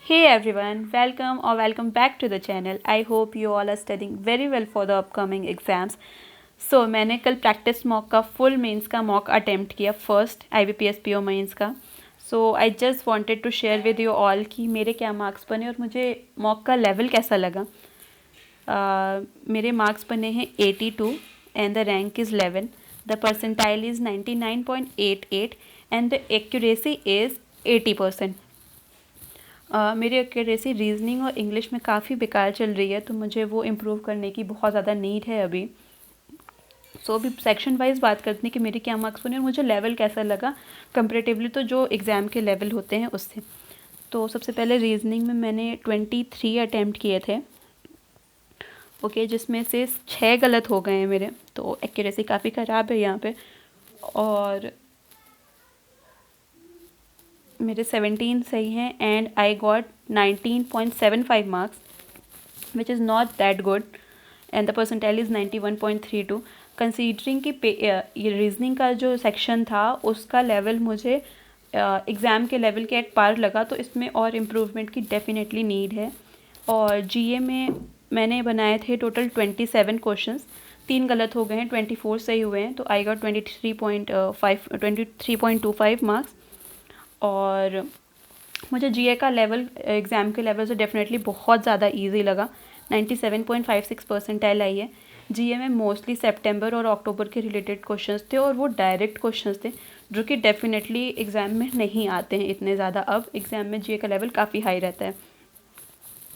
Hey everyone, welcome or welcome back to the channel. I hope you all are studying very well for the upcoming exams. So मैंने कल practice mock का full mains का mock attempt किया first IBPS PO मेंस का. So I just wanted to share with you all कि मेरे क्या मार्क्स बने और मुझे मॉक का लेवल कैसा लगा. मेरे मार्क्स बने हैं 82 and the rank is 11. The percentile is 99.88 and the accuracy is 80%. मेरी एक्यूरेसी रीजनिंग और इंग्लिश में काफ़ी बेकार चल रही है, तो मुझे वो इम्प्रूव करने की बहुत ज़्यादा नीड है अभी. सो अभी सेक्शन वाइज बात करते हैं कि मेरे क्या मार्क्स बने और मुझे लेवल कैसा लगा कंपेरेटिवली तो जो एग्ज़ाम के लेवल होते हैं उससे. तो सबसे पहले रीजनिंग में मैंने 23 अटैम्प्ट किए थे, ओके, जिसमें से 6 गलत हो गए हैं मेरे, तो एक्यूरेसी काफ़ी ख़राब है यहाँ पे. और मेरे 17 सही हैं and I got 19.75 marks which is not that good and the percentile is 91.32. Considering कि ये रीजनिंग का जो सेक्शन था उसका लेवल मुझे एग्ज़ाम के लेवल के एट पार लगा, तो इसमें और इम्प्रूवमेंट की डेफिनेटली नीड है. और जीए में मैंने बनाए थे टोटल 27 क्वेश्चंस, 3 गलत हो गए हैं, 24 सही हुए हैं, तो आई गॉट 23.25 मार्क्स. और मुझे जीए का लेवल एग्ज़ाम के लेवल से डेफिनेटली बहुत ज़्यादा इजी लगा. 97.56 परसेंटाइल आई है. जीए में मोस्टली सितंबर और अक्टूबर के रिलेटेड क्वेश्चंस थे और वो डायरेक्ट क्वेश्चंस थे जो कि डेफिनेटली एग्ज़ाम में नहीं आते हैं इतने ज़्यादा. अब एग्ज़ाम में जीए का लेवल काफ़ी हाई रहता है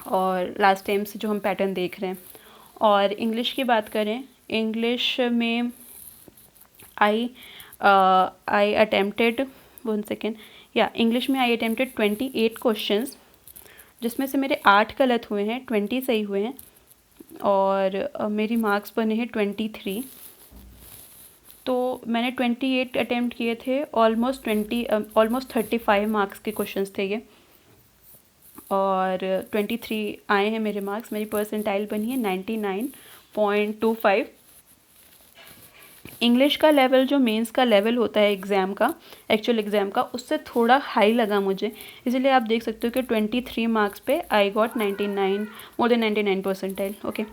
और लास्ट टाइम से जो हम पैटर्न देख रहे हैं. और इंग्लिश की बात करें, इंग्लिश में आई अटेम्प्टेड 1 सेकेंड इंग्लिश में आई अटेम्प्टेड 28 क्वेश्चंस, जिसमें से मेरे 8 गलत हुए हैं, 20 सही हुए हैं और मेरी मार्क्स बने हैं 23. तो मैंने 28 अटेम्प्ट किए थे, ऑलमोस्ट 35 मार्क्स के क्वेश्चंस थे ये, और 23 आए हैं मेरे मार्क्स. मेरी परसेंटाइल बनी है 99.25. इंग्लिश का लेवल जो मेंस का लेवल होता है एग्ज़ाम का, एक्चुअल एग्ज़ाम का, उससे थोड़ा हाई लगा मुझे, इसलिए आप देख सकते हो कि 23 मार्क्स पे I got 99, more than 99 percentile. Okay,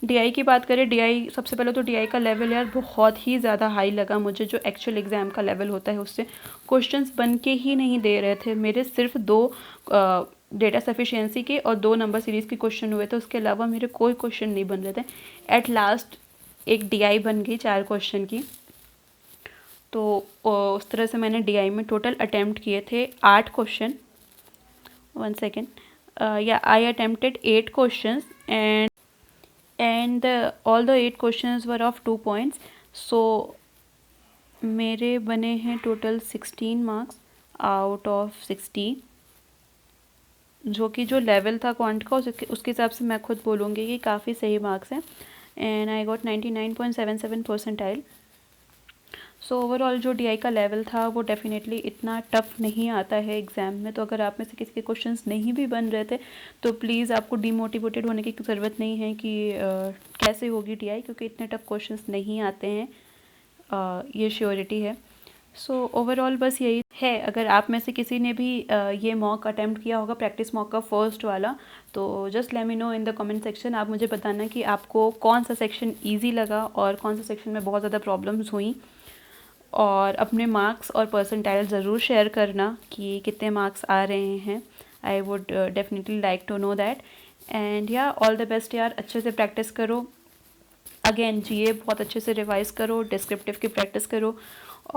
DI की बात करें, डीआई सबसे पहले तो डीआई का लेवल यार बहुत ही ज़्यादा हाई लगा मुझे, जो एक्चुअल एग्ज़ाम का लेवल होता है उससे. क्वेश्चंस बन के ही नहीं दे रहे थे मेरे, सिर्फ 2 डेटा सफिशिएंसी के और 2 नंबर सीरीज़ के क्वेश्चन हुए थे, उसके अलावा मेरे कोई क्वेश्चन नहीं बन रहे थे. एट लास्ट एक डीआई बन गई 4 क्वेश्चन की. तो उस तरह से मैंने डीआई में टोटल अटेम्प्ट किए थे 8 question. 1 second, I attempted 8 questions and all the 8 questions were of 2 points. So मेरे बने हैं टोटल 16 मार्क्स आउट ऑफ 60, जो कि जो लेवल था क्वांट का उसके हिसाब से मैं खुद बोलूँगी कि काफ़ी सही मार्क्स हैं. And I got 99.77 percentile. So overall जो डीआई का लेवल था वो डेफिनेटली इतना टफ नहीं आता है एग्ज़ाम में. तो अगर आप में से किसी के क्वेश्चंस नहीं भी बन रहे थे तो प्लीज़ आपको डीमोटिवेटेड होने की ज़रूरत नहीं है कि कैसे होगी डीआई, क्योंकि इतने टफ क्वेश्चंस नहीं आते हैं, ये श्योरिटी है. सो ओवरऑल बस यही है. अगर आप में से किसी ने भी ये मॉक अटेम्प्ट किया होगा, प्रैक्टिस मॉक का फर्स्ट वाला, तो just let me know in the comment section. आप मुझे बताना कि आपको कौन सा सेक्शन इजी लगा और कौन सा सेक्शन में बहुत ज़्यादा प्रॉब्लम्स हुई, और अपने मार्क्स और परसेंटाइल ज़रूर शेयर करना कि कितने मार्क्स आ रहे हैं. I would definitely like to know that. And all the best यार. अच्छे से प्रैक्टिस करो. अगेन जीए बहुत अच्छे से रिवाइज़ करो, डिस्क्रिप्टिव की प्रैक्टिस करो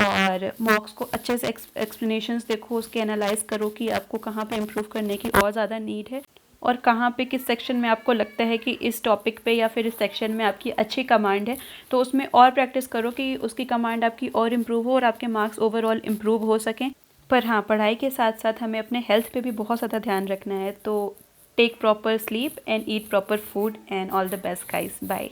और मॉक्स को अच्छे से एक्सप्लेनेशंस देखो, उसके एनालाइज करो कि आपको कहाँ पे इम्प्रूव करने की और ज़्यादा नीड है और कहाँ पे किस सेक्शन में आपको लगता है कि इस टॉपिक पे या फिर इस सेक्शन में आपकी अच्छी कमांड है, तो उसमें और प्रैक्टिस करो कि उसकी कमांड आपकी और इम्प्रूव हो और आपके मार्क्स ओवरऑल इम्प्रूव हो सकें. पर हाँ, पढ़ाई के साथ साथ हमें अपने हेल्थ पे भी बहुत ज़्यादा ध्यान रखना है. तो take proper sleep and eat proper food and all the best guys. Bye.